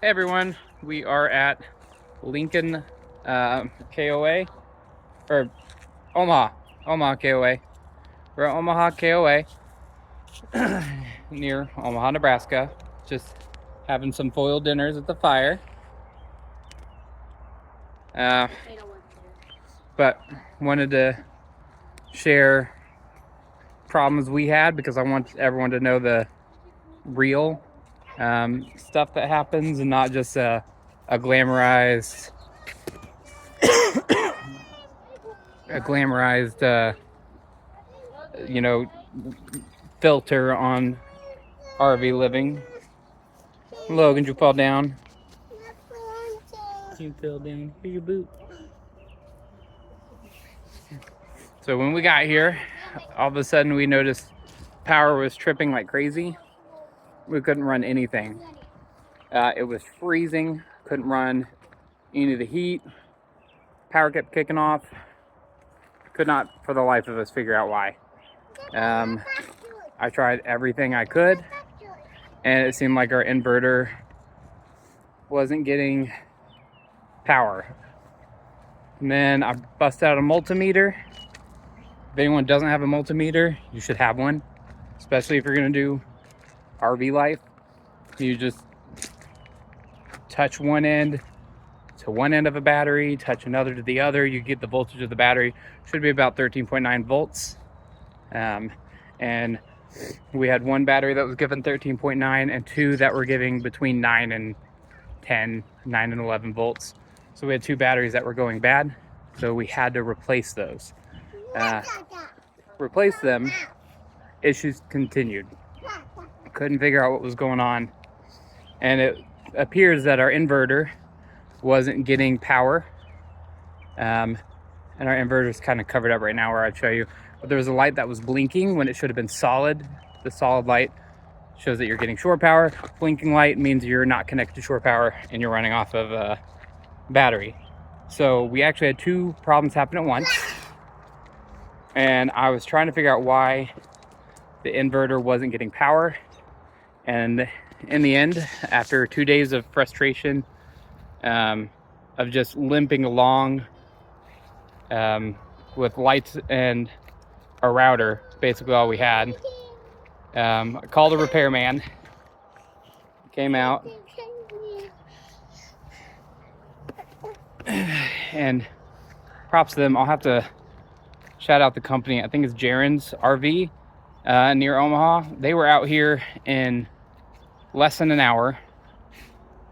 Hey everyone, we are at Lincoln KOA, or Omaha KOA. We're at Omaha KOA near Omaha, Nebraska, just having some foil dinners at the fire. But wanted to share problems we had because I want everyone to know the real stuff that happens and not just a glamorized filter on RV living. Logan, did you fall down? You fell down. Here's your boot. So when we got here, all of a sudden we noticed power was tripping like crazy. We couldn't run anything. It was freezing. Couldn't run any of the heat. Power kept kicking off. Could not for the life of us figure out why. I tried everything I could, and it seemed like our inverter wasn't getting power. And then I busted out a multimeter. If anyone doesn't have a multimeter, you should have one, especially if you're gonna do RV life. You just touch one end to one end of a battery, touch another to the other, you get the voltage of the battery. Should be about 13.9 volts. And we had one battery that was given 13.9 and two that were giving between 9 and 10, 9 and 11 volts. So we had two batteries that were going bad, so we had to replace those. Replace them, issues continued. Couldn't figure out what was going on, and it appears that our inverter wasn't getting power. And our inverter is kind of covered up right now where I'd show you. But there was a light that was blinking when it should have been solid. The solid light shows that you're getting shore power. Blinking light means you're not connected to shore power and you're running off of a battery. So we actually had two problems happen at once. And I was trying to figure out why the inverter wasn't getting power. And in the end, after 2 days of frustration, of just limping along with lights and a router, basically all we had. I called a repairman, came out, and props to them. I'll have to shout out the company. I think it's Jaren's RV near Omaha. They were out here in less than an hour,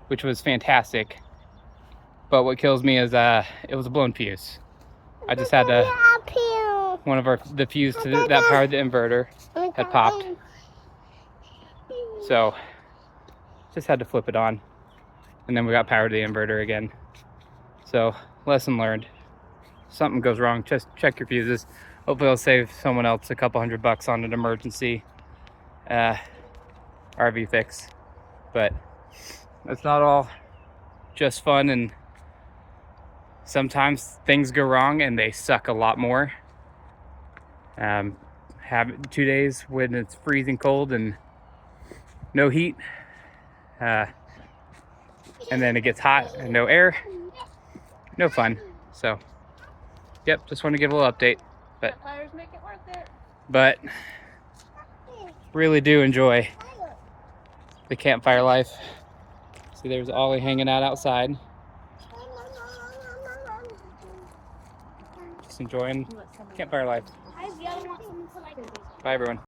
which was fantastic. But what kills me is it was a blown fuse. I just had to, the fuse to that powered the inverter had popped. So just had to flip it on, and then we got power to the inverter again. So lesson learned. Something goes wrong, just check your fuses. Hopefully it'll save someone else a couple $100 on an emergency RV fix. But it's not all just fun, and sometimes things go wrong and they suck a lot more. Have 2 days when it's freezing cold and no heat, and then it gets hot and no air, no fun. So yep, just want to give a little update. But really do enjoy the campfire life. See, there's Ollie hanging out outside, just enjoying campfire life. Bye everyone.